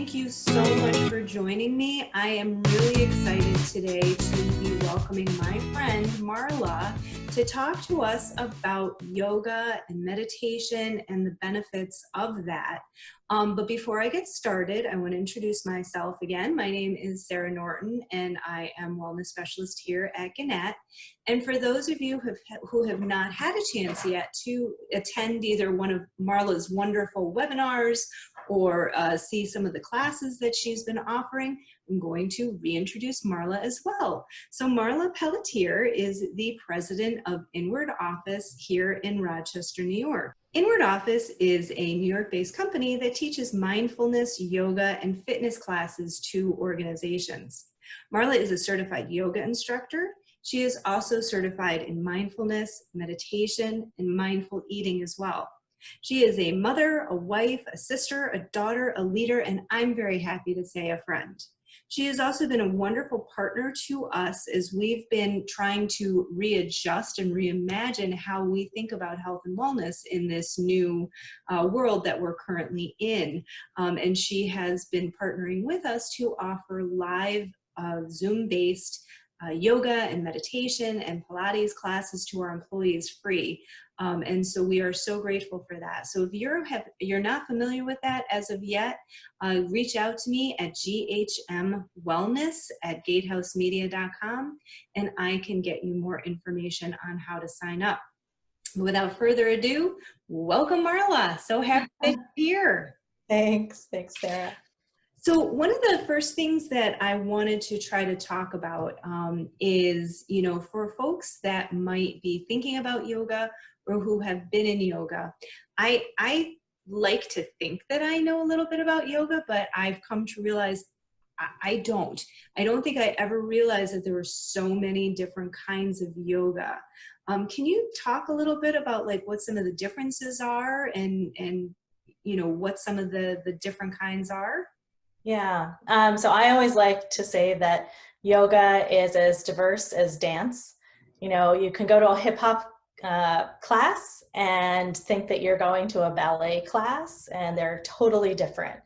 thank you so much for joining me. I am really excited today to be welcoming my friend Marla to talk to us about yoga and meditation and the benefits of that. But before I get started, I want to introduce myself again. My name is Sarah Norton, and I am wellness specialist here at Gannett. And for those of you who have not had a chance yet to attend either one of Marla's wonderful webinars or see some of the classes that she's been offering, I'm going to reintroduce Marla as well. So Marla Pelletier is the president of Inward Office here in Rochester, New York. Inward Office is a New York-based company that teaches mindfulness, yoga, and fitness classes to organizations. Marla is a certified yoga instructor. She is also certified in mindfulness, meditation, and mindful eating as well. She is a mother, a wife, a sister, a daughter, a leader, and I'm very happy to say a friend. She has also been a wonderful partner to us as we've been trying to readjust and reimagine how we think about health and wellness in this new world that we're currently in. And she has been partnering with us to offer live Zoom-based yoga and meditation and Pilates classes to our employees free. And so we are so grateful for that. So if you're not familiar with that as of yet, reach out to me at ghmwellness@gatehousemedia.com and I can get you more information on how to sign up. Without further ado, welcome Marla. So happy that you're here. Thanks, Sarah. So one of the first things that I wanted to try to talk about is, for folks that might be thinking about yoga or who have been in yoga, I like to think that I know a little bit about yoga, but I've come to realize I don't. I don't think I ever realized that there were so many different kinds of yoga. Can you talk a little bit about like what some of the differences are and what some of the different kinds are? Yeah, so I always like to say that yoga is as diverse as dance. You can go to a hip hop class and think that you're going to a ballet class, and they're totally different.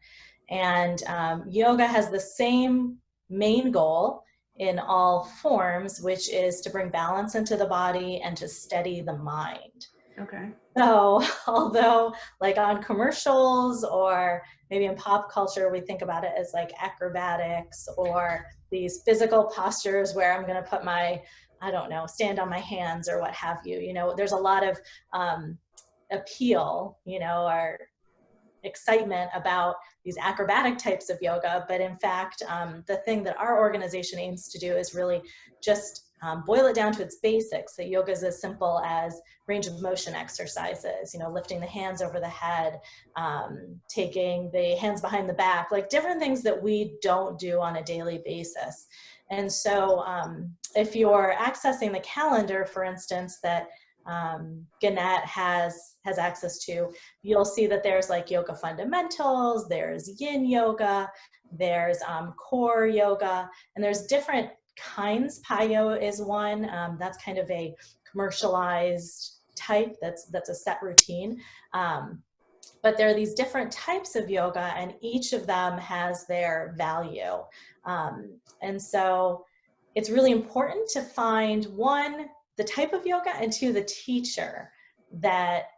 And yoga has the same main goal in all forms, which is to bring balance into the body and to steady the mind. Okay. So although like on commercials or maybe in pop culture, we think about it as like acrobatics or these physical postures where I'm going to put my, stand on my hands or what have you. There's a lot of appeal, or excitement about these acrobatic types of yoga. But in fact, the thing that our organization aims to do is really just boil it down to its basics. That yoga is as simple as range of motion exercises, lifting the hands over the head, taking the hands behind the back, like different things that we don't do on a daily basis. And so if you're accessing the calendar, for instance, that Gannett has access to, you'll see that there's like yoga fundamentals, there's yin yoga, there's core yoga, and there's different kinds. Payo is one. That's kind of a commercialized type. That's a set routine. But there are these different types of yoga, and each of them has their value. And so it's really important to find one, the type of yoga, and two, the teacher that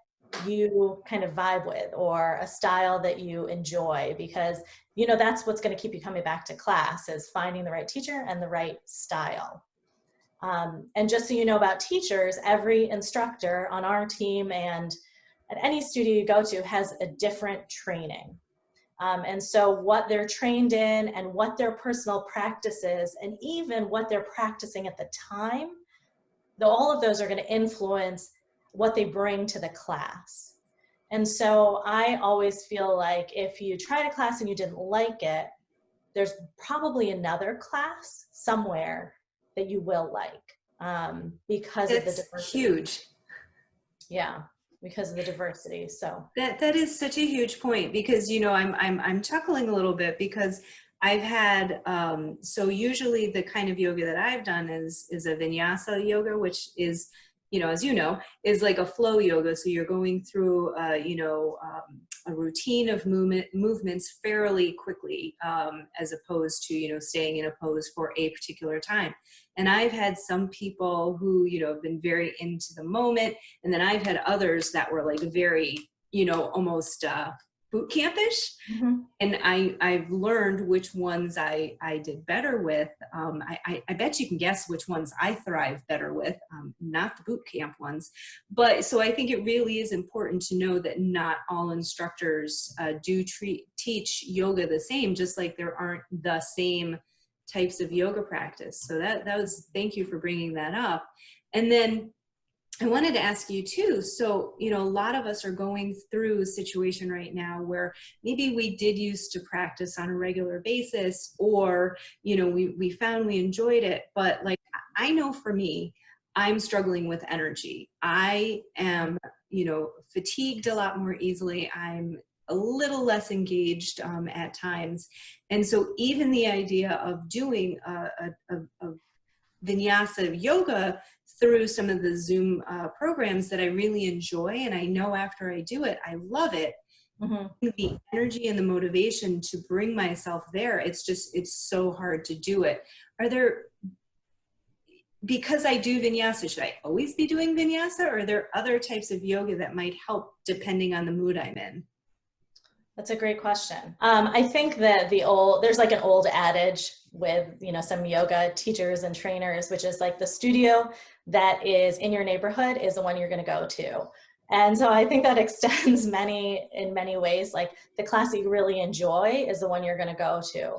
you kind of vibe with or a style that you enjoy, because that's what's going to keep you coming back to class, is finding the right teacher and the right style. And just so you know about teachers, every instructor on our team and at any studio you go to has a different training. And so what they're trained in and what their personal practice is, and even what they're practicing at the time, all of those are going to influence what they bring to the class. And so I always feel like if you tried a class and you didn't like it, there's probably another class somewhere that you will like, because of the diversity. Huge. Yeah, because of the diversity. So that is such a huge point, because I'm chuckling a little bit because I've had so usually the kind of yoga that I've done is a vinyasa yoga, which is as you know, is like a flow yoga. So you're going through, a routine of movements fairly quickly, as opposed to, staying in a pose for a particular time. And I've had some people who, have been very into the moment. And then I've had others that were like very, almost boot campish. Mhm. And I've learned which ones I did better with. I bet you can guess which ones I thrive better with, not the boot camp ones. But so I think it really is important to know that not all instructors do teach yoga the same, just like there aren't the same types of yoga practice. So that was, thank you for bringing that up. And then I wanted to ask you too. So, a lot of us are going through a situation right now where maybe we did used to practice on a regular basis, or, we found we enjoyed it. But like, I know for me, I'm struggling with energy. I am, fatigued a lot more easily. I'm a little less engaged at times. And so even the idea of doing a vinyasa yoga through some of the Zoom programs that I really enjoy, and I know after I do it, I love it. Mm-hmm. The energy and the motivation to bring myself there, it's so hard to do it. Because I do vinyasa, should I always be doing vinyasa, or are there other types of yoga that might help depending on the mood I'm in? That's a great question. I think that there's like an old adage with, some yoga teachers and trainers, which is like the studio that is in your neighborhood is the one you're going to go to. And so I think that extends in many ways. Like the class that you really enjoy is the one you're going to go to.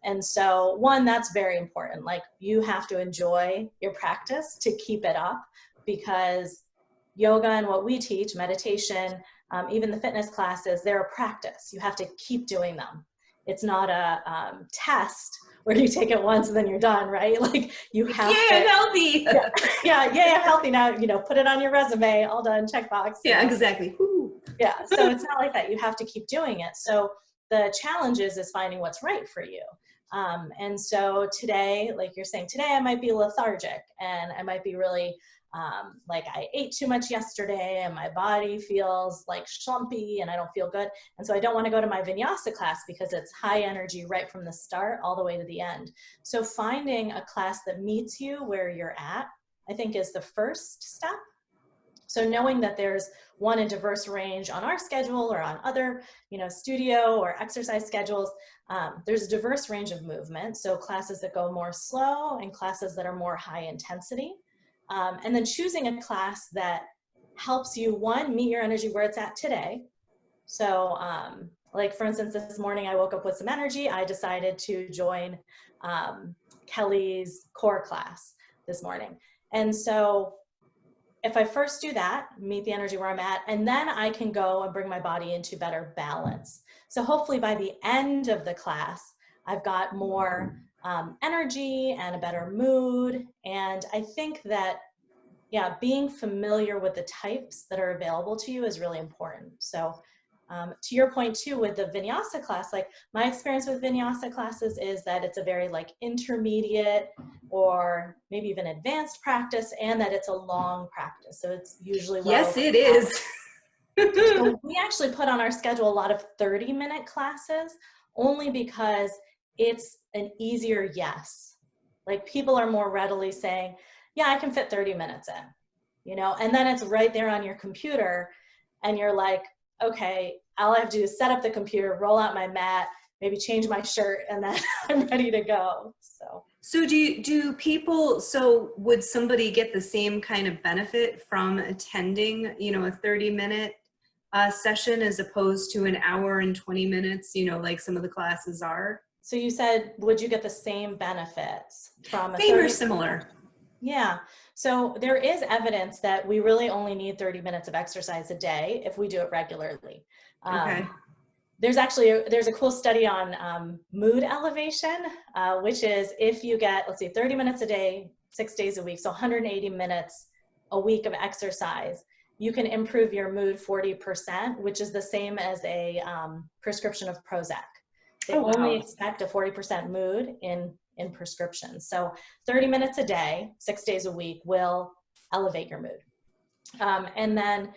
And so one, that's very important. Like you have to enjoy your practice to keep it up, because yoga and what we teach, meditation, even the fitness classes, they're a practice. You have to keep doing them. It's not a test where you take it once and then you're done, right? Like you have to. I'm healthy. Yeah, I'm healthy now. Put it on your resume. All done. Checkbox. Yeah, exactly. Woo. Yeah. So it's not like that. You have to keep doing it. So the challenge is finding what's right for you. And so today, like you're saying, today I might be lethargic and I might be really like I ate too much yesterday and my body feels like schlumpy and I don't feel good. And so I don't want to go to my vinyasa class because it's high energy right from the start all the way to the end. So finding a class that meets you where you're at, I think is the first step. So knowing that there's a diverse range on our schedule or on other, studio or exercise schedules, there's a diverse range of movement. So classes that go more slow and classes that are more high intensity. And then choosing a class that helps you, one, meet your energy where it's at today. So like for instance, this morning I woke up with some energy. I decided to join Kelly's core class this morning. And so if I first do that, meet the energy where I'm at, and then I can go and bring my body into better balance. So hopefully by the end of the class, I've got more energy and a better mood. And I think that, being familiar with the types that are available to you is really important. So to your point too, with the vinyasa class, like my experience with vinyasa classes is that it's a very like intermediate or maybe even advanced practice, and that it's a long practice. So it's usually Yes, it is. So we actually put on our schedule a lot of 30-minute classes only because it's an easier yes. Like people are more readily saying, yeah, I can fit 30 minutes in, and then it's right there on your computer and you're like, okay, all I have to do is set up the computer, roll out my mat, maybe change my shirt, and then I'm ready to go. So would somebody get the same kind of benefit from attending, a 30-minute session as opposed to an hour and 20 minutes, like some of the classes are? So you said, would you get the same benefits from a Same or similar? Yeah. So there is evidence that we really only need 30 minutes of exercise a day if we do it regularly. Okay. There's a cool study on mood elevation, which is if you get, let's see, 30 minutes a day, 6 days a week, so 180 minutes a week of exercise, you can improve your mood 40%, which is the same as a prescription of Prozac. They only expect a 40% mood in prescriptions. So 30 minutes a day, 6 days a week will elevate your mood. And then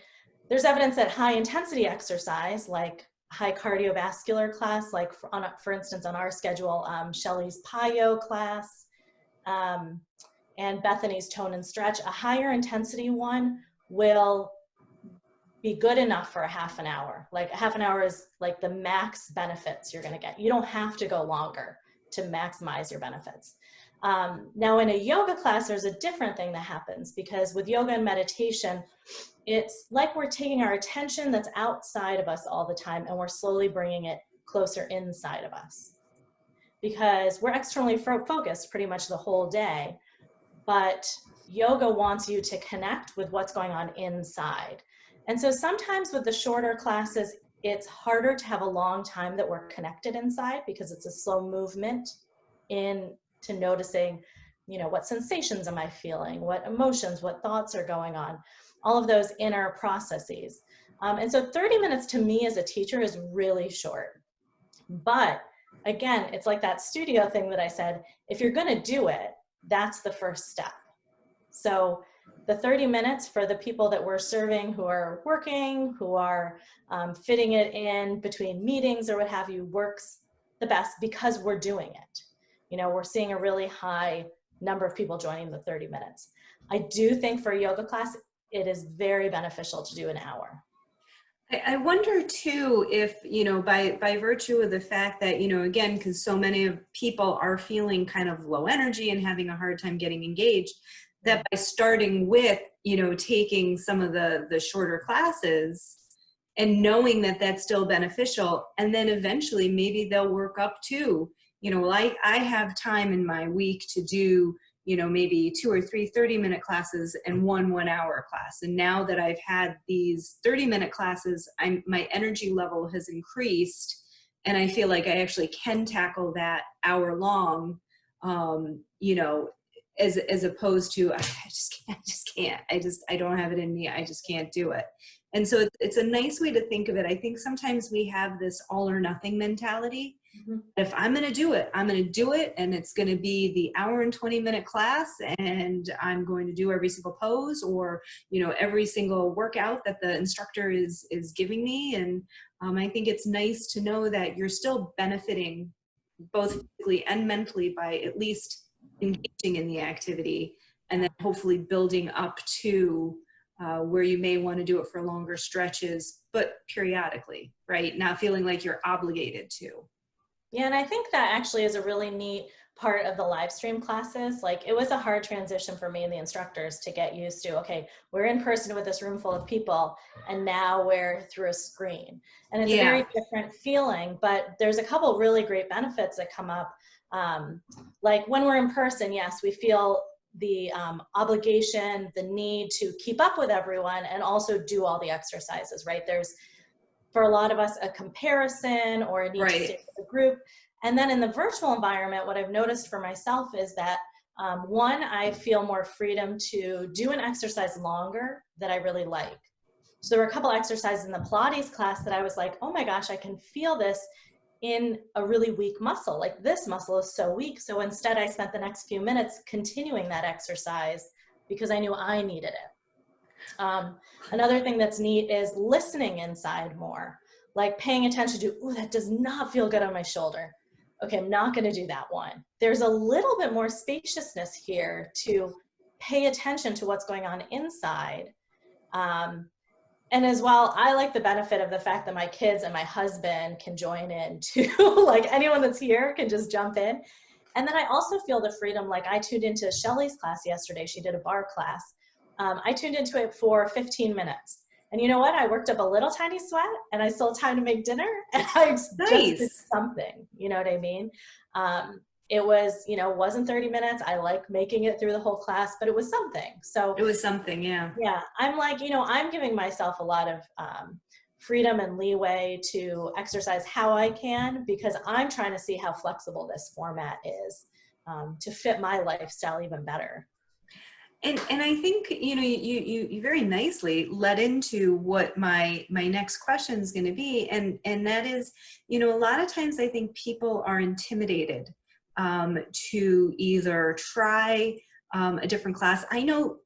there's evidence that high intensity exercise, like high cardiovascular class, like for instance, on our schedule, Shelley's PIO class, and Bethany's tone and stretch, a higher intensity one will be good enough for a half an hour. Like a half an hour is like the max benefits you're going to get. You don't have to go longer to maximize your benefits. Now in a yoga class, there's a different thing that happens, because with yoga and meditation, it's like we're taking our attention that's outside of us all the time and we're slowly bringing it closer inside of us, because we're externally focused pretty much the whole day. But yoga wants you to connect with what's going on inside. And so sometimes with the shorter classes, it's harder to have a long time that we're connected inside, because it's a slow movement into noticing, you know, what sensations am I feeling, what emotions, what thoughts are going on, all of those inner processes. And so 30 minutes to me as a teacher is really short. But again, it's like that studio thing that I said, if you're going to do it, that's the first step. So the 30 minutes for the people that we're serving who are working, who are fitting it in between meetings or what have you, works the best because we're doing it. You know, we're seeing a really high number of people joining the 30 minutes. I do think for a yoga class, it is very beneficial to do an hour. I wonder too if, you know, by virtue of the fact that, you know, again, because so many of people are feeling kind of low energy and having a hard time getting engaged, that by starting with, you know, taking some of the shorter classes and knowing that that's still beneficial, and then eventually maybe they'll work up to, you know, I have time in my week to do, you know, maybe 2 or 3 30-minute classes and 1 hour class. And now that I've had these 30-minute classes, my energy level has increased, and I feel like I actually can tackle that hour long, you know, as opposed to, I just can't, I don't have it in me. I just can't do it. And so it's a nice way to think of it. I think sometimes we have this all or nothing mentality. Mm-hmm. If I'm going to do it, I'm going to do it. And it's going to be the hour and 20-minute class. And I'm going to do every single pose, or, you know, every single workout that the instructor is giving me. And I think it's nice to know that you're still benefiting both physically and mentally by at least engaging in the activity, and then hopefully building up to where you may want to do it for longer stretches, but periodically, right? Not feeling like you're obligated to. Yeah, and I think that actually is a really neat part of the live stream classes. Like, it was a hard transition for me and the instructors to get used to, okay, we're in person with this room full of people, and now we're through a screen. And it's a very different feeling, but there's a couple really great benefits that come up. Like when we're in person, yes, we feel the obligation, the need to keep up with everyone and also do all the exercises, right? There's, for a lot of us, a comparison or a need to stay with the group. And then in the virtual environment, what I've noticed for myself is that one, I feel more freedom to do an exercise longer that I really like. So there were a couple exercises in the Pilates class that I was like, oh my gosh, I can feel this in a really weak muscle. Like, this muscle is so weak. So instead I spent the next few minutes continuing that exercise because I knew I needed it. Another thing that's neat is listening inside more, like paying attention to, oh, that does not feel good on my shoulder. Okay, I'm not going to do that one. There's a little bit more spaciousness here to pay attention to what's going on inside. And as well, I like the benefit of the fact that my kids and my husband can join in too. Like, anyone that's here can just jump in. And then I also feel the freedom, like I tuned into Shelley's class yesterday. She did a bar class. I tuned into it for 15 minutes. And you know what? I worked up a little tiny sweat, and I still had time to make dinner, and I just did something, you know what I mean? It was, you know, wasn't 30 minutes. I like making it through the whole class, but it was something. So it was something, yeah. Yeah, I'm like, you know, I'm giving myself a lot of freedom and leeway to exercise how I can, because I'm trying to see how flexible this format is to fit my lifestyle even better. And I think, you know, you very nicely led into what my next question is going to be. And that is, you know, a lot of times I think people are intimidated to either try a different class. I know,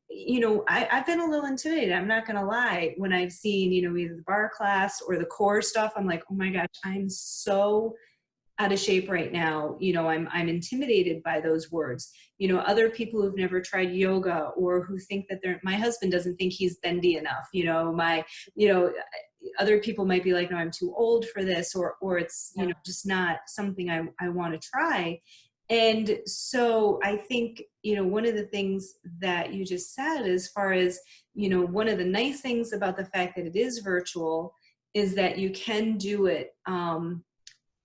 I've been a little intimidated. I'm not going to lie. When I've seen, either the bar class or the core stuff, I'm like, oh my gosh, I'm so out of shape right now. I'm intimidated by those words. Other people who've never tried yoga, or who think that my husband doesn't think he's bendy enough. You know, other people might be like, no, I'm too old for this, or it's, Yeah. just not something I want to try. And so I think, one of the things that you just said, as far as, one of the nice things about the fact that it is virtual is that you can do it,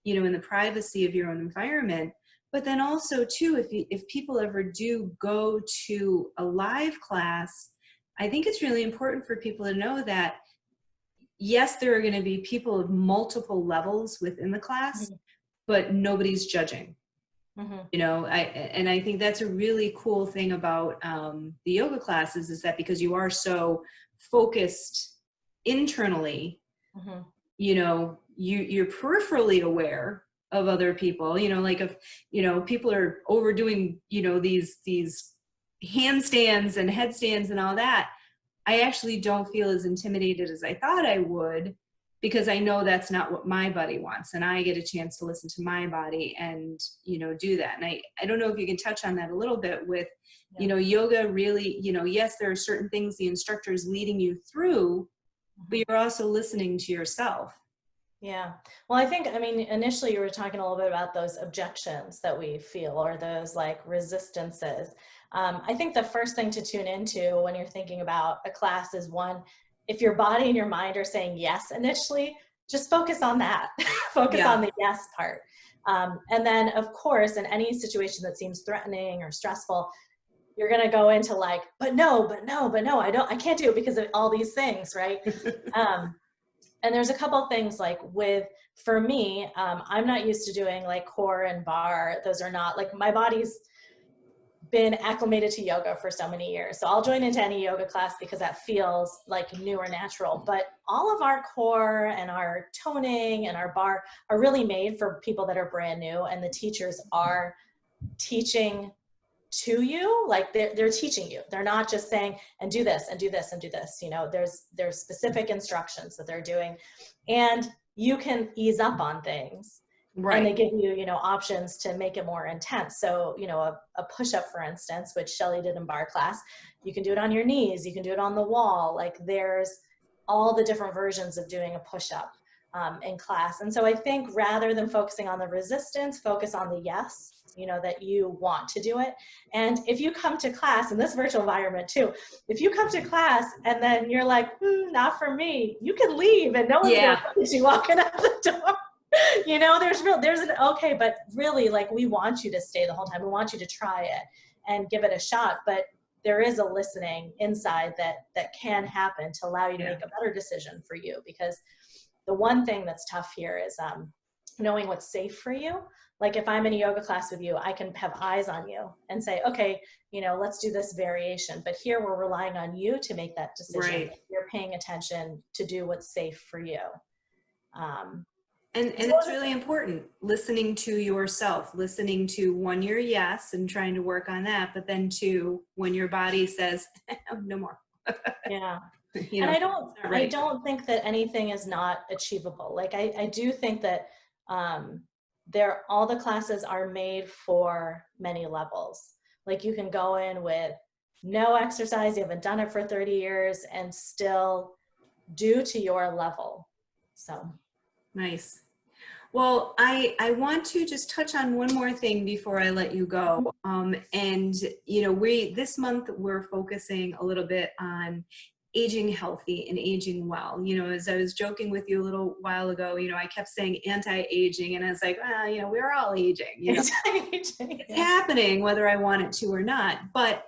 in the privacy of your own environment. But then also too, if people ever do go to a live class, I think it's really important for people to know that, yes, there are going to be people of multiple levels within the class, Mhm. but nobody's judging. Mhm. I think that's a really cool thing about the yoga classes, is that because you are so focused internally, Mhm. you're peripherally aware of other people, like if, people are overdoing, these handstands and headstands and all that, I actually don't feel as intimidated as I thought I would, because I know that's not what my body wants. And I get a chance to listen to my body and, do that. And I don't know if you can touch on that a little bit with, Yeah. yoga really, yes, there are certain things the instructor is leading you through, but Mhm. you're also listening to yourself. Yeah. Well, I mean, initially you were talking a little bit about those objections that we feel, or those like resistances. I think the first thing to tune into when you're thinking about a class is, one, if your body and your mind are saying yes initially, just focus on that. Focus Yeah. on the yes part. And then, of course, in any situation that seems threatening or stressful, you're going to go into like, but no, but no, but no, I can't do it because of all these things, right? Um, and there's a couple of things, like for me, I'm not used to doing like core and bar. Those are not, like, my body's been acclimated to yoga for so many years. So I'll join into any yoga class because that feels like new or natural. But all of our core and our toning and our bar are really made for people that are brand new. And the teachers are teaching to you, like they're teaching you. They're not just saying, and do this and do this and do this. There's specific instructions that they're doing, and you can ease up on things, and Right. they give you, options to make it more intense. So, a push-up, for instance, which Shelly did in bar class, you can do it on your knees, you can do it on the wall. Like, there's all the different versions of doing a push-up in class. And so I think, rather than focusing on the resistance, focus on the yes, that you want to do it. And if you come to class in this virtual environment too, if you come to class and then you're like, not for me, you can leave and no one's going Yeah. to look at you walking out the door. There's an okay, but really, like, we want you to stay the whole time. We want you to try it and give it a shot. But there is a listening inside that can happen to allow you to Yeah. make a better decision for you. Because the one thing that's tough here is knowing what's safe for you. Like, if I'm in a yoga class with you, I can have eyes on you and say, okay, let's do this variation. But here we're relying on you to make that decision. Right. You're paying attention to do what's safe for you. And So it's really important, listening to yourself, listening to, one, your yes, and trying to work on that, but then two, when your body says, no more. yeah. you And know, I it's don't, not I ready. don't think that anything is not achievable. Like, I do think that all the classes are made for many levels. Like, you can go in with no exercise, you haven't done it for 30 years, and still do to your level. So, Nice. Well, I want to just touch on one more thing before I let you go. And, this month we're focusing a little bit on aging healthy and aging well. As I was joking with you a little while ago, I kept saying anti-aging, and I was like, well, we're all aging, it's yeah. happening whether I want it to or not. But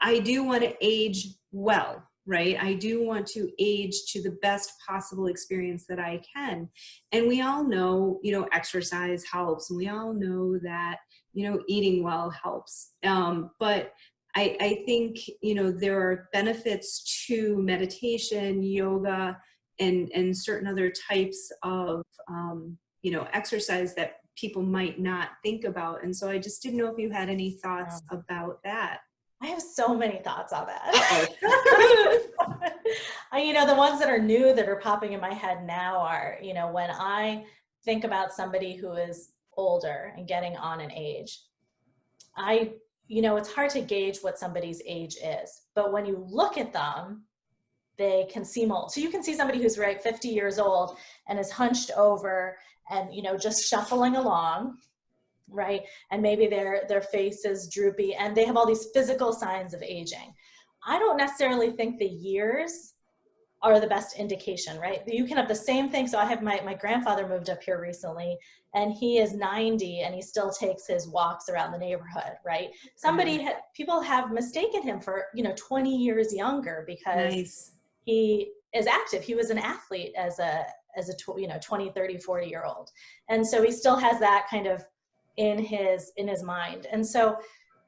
I do want to age well, right? I do want to age to the best possible experience that I can. And we all know, exercise helps. And we all know that, eating well helps. But I think, there are benefits to meditation, yoga, and certain other types of, exercise that people might not think about. And so I just didn't know if you had any thoughts about that. I have so many thoughts on that. Uh-oh. The ones that are new that are popping in my head now are, when I think about somebody who is older and getting on in age, it's hard to gauge what somebody's age is, but when you look at them, they can seem old. So you can see somebody who's 50 years old and is hunched over and, just shuffling along, right? And maybe their face is droopy and they have all these physical signs of aging. I don't necessarily think the years are the best indication, right? You can have the same thing. So I have my grandfather moved up here recently and he is 90 and he still takes his walks around the neighborhood, right? People have mistaken him for, 20 years younger because Nice. he is active. He was an athlete as a 20, 30, 40-year-old. And so he still has that kind of in his mind. And so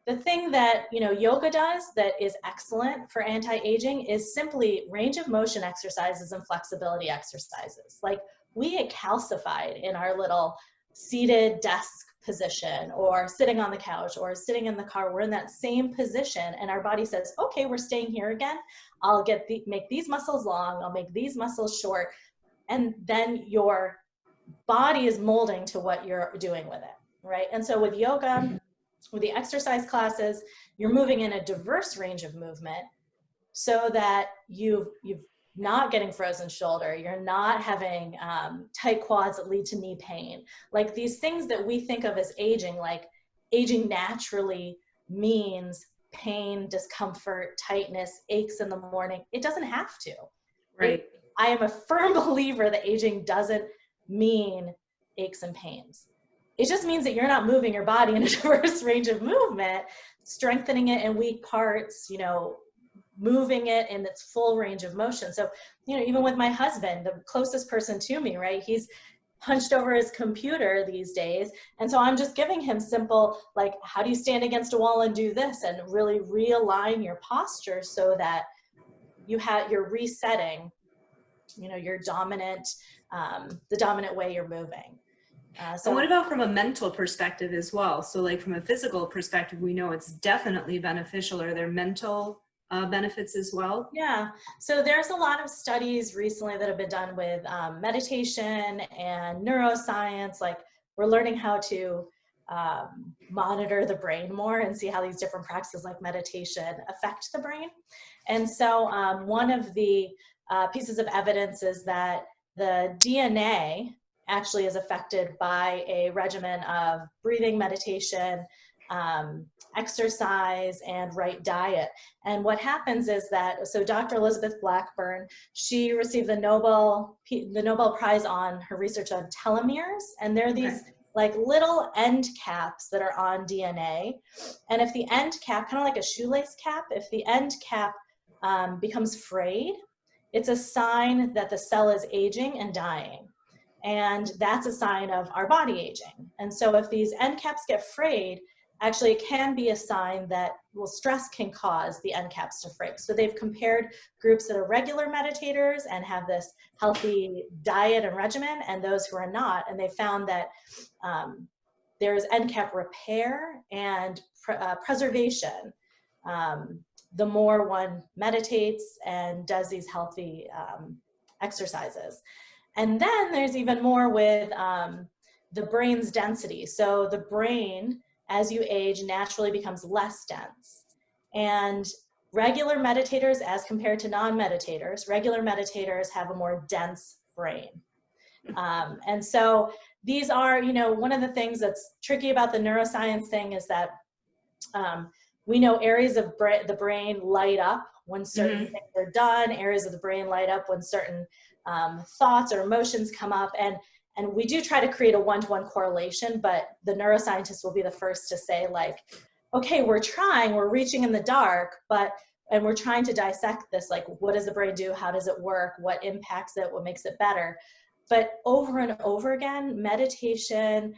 the thing that yoga does that is excellent for anti-aging is simply range of motion exercises and flexibility exercises. Like we get calcified in our little seated desk position or sitting on the couch or sitting in the car. We're in that same position and our body says, okay, we're staying here again. I'll make these muscles long, I'll make these muscles short. And then your body is molding to what you're doing with it, right? And so with yoga, with the exercise classes, you're moving in a diverse range of movement so that you've not getting frozen shoulder, you're not having tight quads that lead to knee pain. Like these things that we think of as aging, like aging naturally means pain, discomfort, tightness, aches in the morning. It doesn't have to. Right. I am a firm believer that aging doesn't mean aches and pains. It just means that you're not moving your body in a diverse range of movement, strengthening it in weak parts, moving it in its full range of motion. So, even with my husband, the closest person to me, right? He's hunched over his computer these days. And so I'm just giving him simple, like, how do you stand against a wall and do this and really realign your posture so that you're resetting, your dominant, the dominant way you're moving. And what about from a mental perspective as well? So like from a physical perspective, we know it's definitely beneficial. Are there mental benefits as well? Yeah, so there's a lot of studies recently that have been done with meditation and neuroscience. Like we're learning how to monitor the brain more and see how these different practices like meditation affect the brain. And so one of the pieces of evidence is that the DNA actually is affected by a regimen of breathing, meditation, exercise, and right diet. And what happens is that, so Dr. Elizabeth Blackburn, she received the Nobel Prize on her research on telomeres, and they're these like little end caps that are on DNA. And if the end cap, kind of like a shoelace cap, if the end cap becomes frayed, it's a sign that the cell is aging and dying. And that's a sign of our body aging. And so if these end caps get frayed, actually it can be a sign that, well, stress can cause the end caps to fray. So they've compared groups that are regular meditators and have this healthy diet and regimen and those who are not. And they found that there's end cap repair and preservation the more one meditates and does these healthy exercises. And then there's even more with the brain's density. So the brain, as you age, naturally becomes less dense. And regular meditators, as compared to non-meditators, regular meditators have a more dense brain. And so these are, one of the things that's tricky about the neuroscience thing is that we know areas of the brain light up when certain things are done, areas of the brain light up when certain thoughts or emotions come up. And we do try to create a one-to-one correlation, but the neuroscientists will be the first to say, like, okay, we're reaching in the dark, and we're trying to dissect this, like, what does the brain do? How does it work? What impacts it? What makes it better? But over and over again, meditation,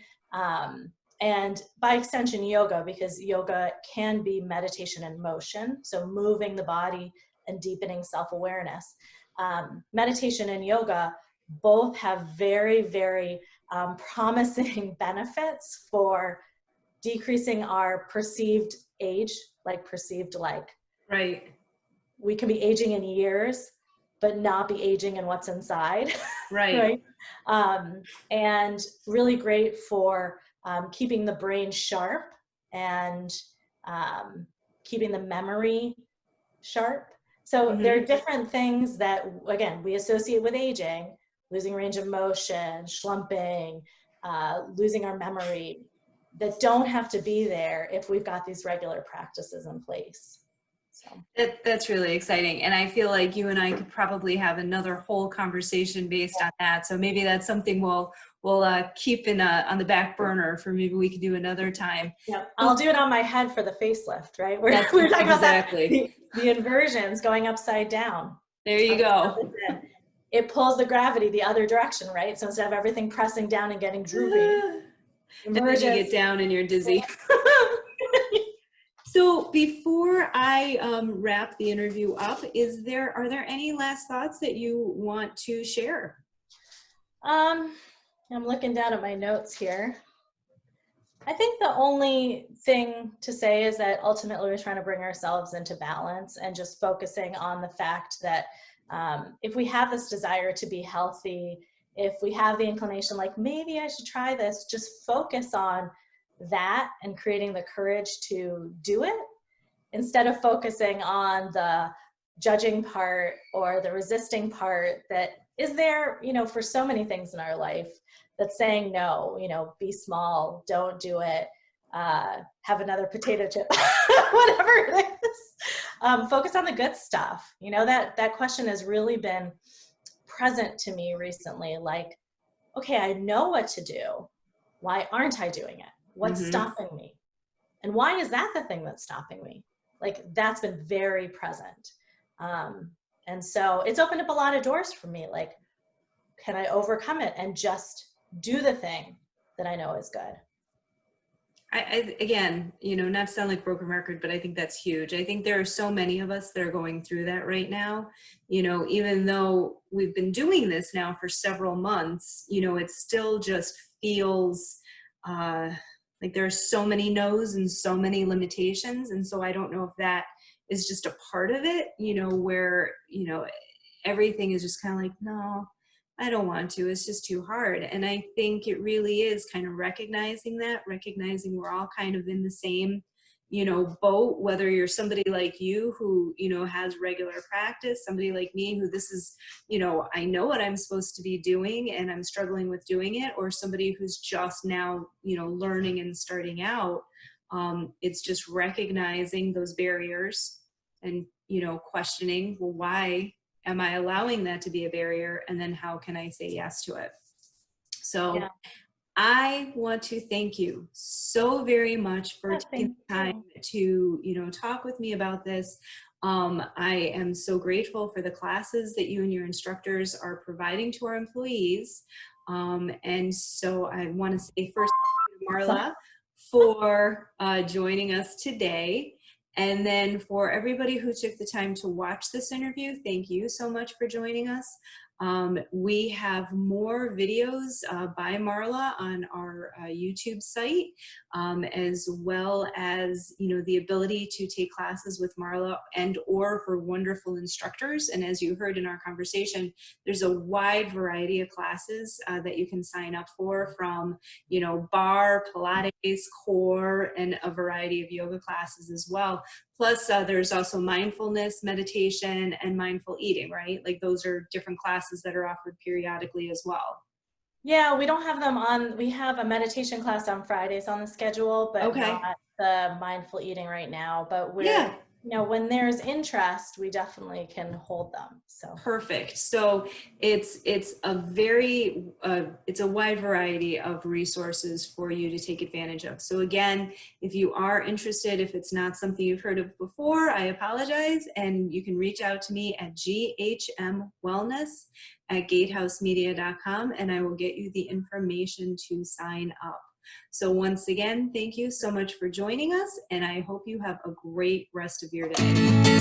and by extension, yoga, because yoga can be meditation in motion, so moving the body and deepening self-awareness. Meditation and yoga both have very, very promising benefits for decreasing our perceived age like perceived like. Right. We can be aging in years, but not be aging in what's inside. Right. Right. And really great for keeping the brain sharp and keeping the memory sharp. So there are different things that, again, we associate with aging: losing range of motion, slumping, losing our memory, that don't have to be there if we've got these regular practices in place. So That's really exciting. And I feel like you and I could probably have another whole conversation based on that. So maybe that's something we'll keep on the back burner for maybe we could do another time. yeah, I'll do it on my head for the facelift, right? We're That's talking about exactly. that, the inversions going upside down. There you go. It pulls the gravity the other direction, right? So instead of everything pressing down and getting droopy, And then you get down and you're dizzy. So before I wrap the interview up, are there any last thoughts that you want to share? I'm looking down at my notes here. I think the only thing to say is that ultimately we're trying to bring ourselves into balance and just focusing on the fact that if we have this desire to be healthy, if we have the inclination, like maybe I should try this, just focus on that and creating the courage to do it instead of focusing on the judging part or the resisting part that is there, for so many things in our life, that's saying no, be small, don't do it, have another potato chip, whatever it is. Focus on the good stuff. That question has really been present to me recently. Like, okay, I know what to do. Why aren't I doing it? What's stopping me? And why is that the thing that's stopping me? Like, that's been very present. And so it's opened up a lot of doors for me. Like, can I overcome it and just do the thing that I know is good? Again, not to sound like broken record, but I think that's huge. I think there are so many of us that are going through that right now. Even though we've been doing this now for several months, it still just feels like there are so many no's and so many limitations. And so I don't know if that is just a part of it, where, everything is just kind of like, no, I don't want to, it's just too hard. And I think it really is kind of recognizing we're all kind of in the same, boat, whether you're somebody like you who, has regular practice, somebody like me who this is, I know what I'm supposed to be doing and I'm struggling with doing it, or somebody who's just now, learning and starting out. It's just recognizing those barriers and, questioning, well, why am I allowing that to be a barrier? And then how can I say yes to it? So yeah. I want to thank you so very much for taking the time to, talk with me about this. I am so grateful for the classes that you and your instructors are providing to our employees. And so I want to say first, Marla, for joining us today. And then for everybody who took the time to watch this interview, thank you so much for joining us. We have more videos by Marla on our YouTube site, as well as, the ability to take classes with Marla and or her wonderful instructors. And as you heard in our conversation, there's a wide variety of classes that you can sign up for, from, bar, Pilates, core, and a variety of yoga classes as well. Plus, there's also mindfulness, meditation, and mindful eating, right? Like those are different classes that are offered periodically as well. Yeah, we don't have them on, we have a meditation class on Fridays on the schedule, but not the mindful eating right now. But we're, when there's interest, we definitely can hold them. So perfect. So it's a very, it's a wide variety of resources for you to take advantage of. So again, if you are interested, if it's not something you've heard of before, I apologize. And you can reach out to me at ghmwellness@gatehousemedia.com, and I will get you the information to sign up. So once again, thank you so much for joining us, and I hope you have a great rest of your day.